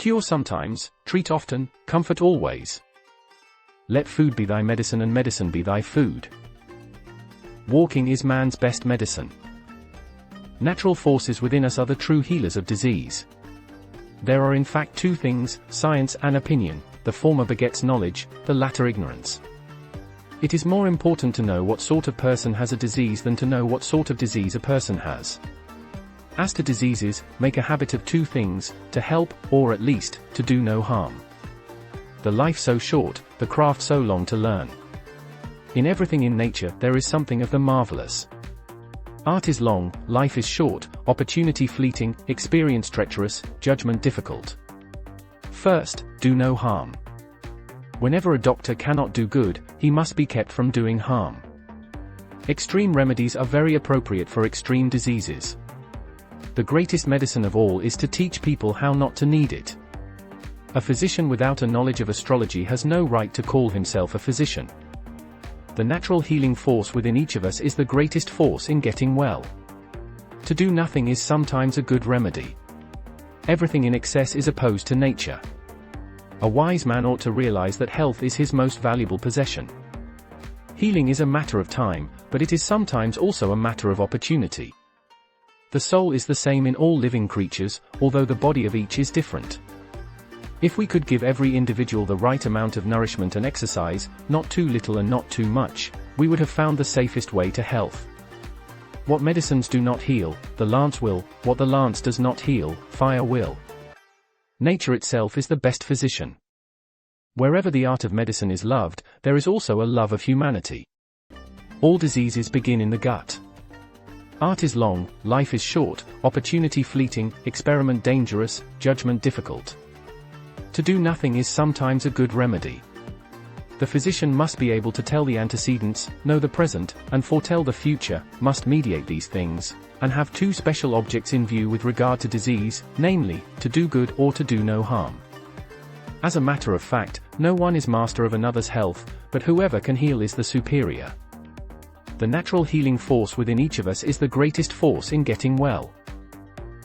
Cure sometimes, treat often, comfort always. Let food be thy medicine and medicine be thy food. Walking is man's best medicine. Natural forces within us are the true healers of disease. There are in fact two things, science and opinion, the former begets knowledge, the latter ignorance. It is more important to know what sort of person has a disease than to know what sort of disease a person has. As to diseases, make a habit of two things, to help, or at least, to do no harm. The life so short, the craft so long to learn. In everything in nature there is something of the marvelous. Art is long, life is short, opportunity fleeting, experience treacherous, judgment difficult. First, do no harm. Whenever a doctor cannot do good, he must be kept from doing harm. Extreme remedies are very appropriate for extreme diseases. The greatest medicine of all is to teach people how not to need it. A physician without a knowledge of astrology has no right to call himself a physician. The natural healing force within each of us is the greatest force in getting well. To do nothing is sometimes a good remedy. Everything in excess is opposed to nature. A wise man ought to realize that health is his most valuable possession. Healing is a matter of time, but it is sometimes also a matter of opportunity. The soul is the same in all living creatures, although the body of each is different. If we could give every individual the right amount of nourishment and exercise, not too little and not too much, we would have found the safest way to health. What medicines do not heal, the lance will; what the lance does not heal, fire will. Nature itself is the best physician. Wherever the art of medicine is loved, there is also a love of humanity. All diseases begin in the gut. Art is long, life is short, opportunity fleeting, experiment dangerous, judgment difficult. To do nothing is sometimes a good remedy. The physician must be able to tell the antecedents, know the present, and foretell the future, must mediate these things, and have two special objects in view with regard to disease, namely, to do good or to do no harm. As a matter of fact, no one is master of another's health, but whoever can heal is the superior. The natural healing force within each of us is the greatest force in getting well.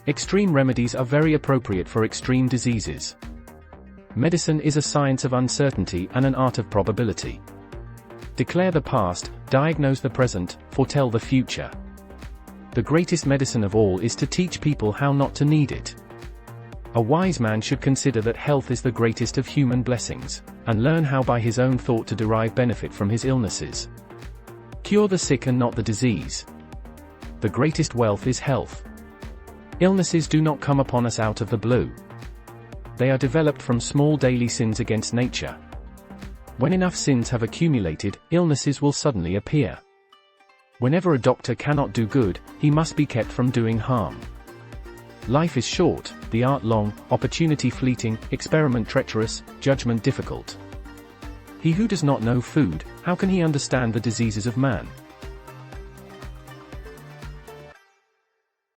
Extreme remedies are very appropriate for extreme diseases. Medicine is a science of uncertainty and an art of probability. Declare the past, diagnose the present, foretell the future. The greatest medicine of all is to teach people how not to need it. A wise man should consider that health is the greatest of human blessings, and learn how by his own thought to derive benefit from his illnesses. Cure the sick and not the disease. The greatest wealth is health. Illnesses do not come upon us out of the blue. They are developed from small daily sins against nature. When enough sins have accumulated, illnesses will suddenly appear. Whenever a doctor cannot do good, he must be kept from doing harm. Life is short, the art long, opportunity fleeting, experiment treacherous, judgment difficult. He who does not know food, how can he understand the diseases of man?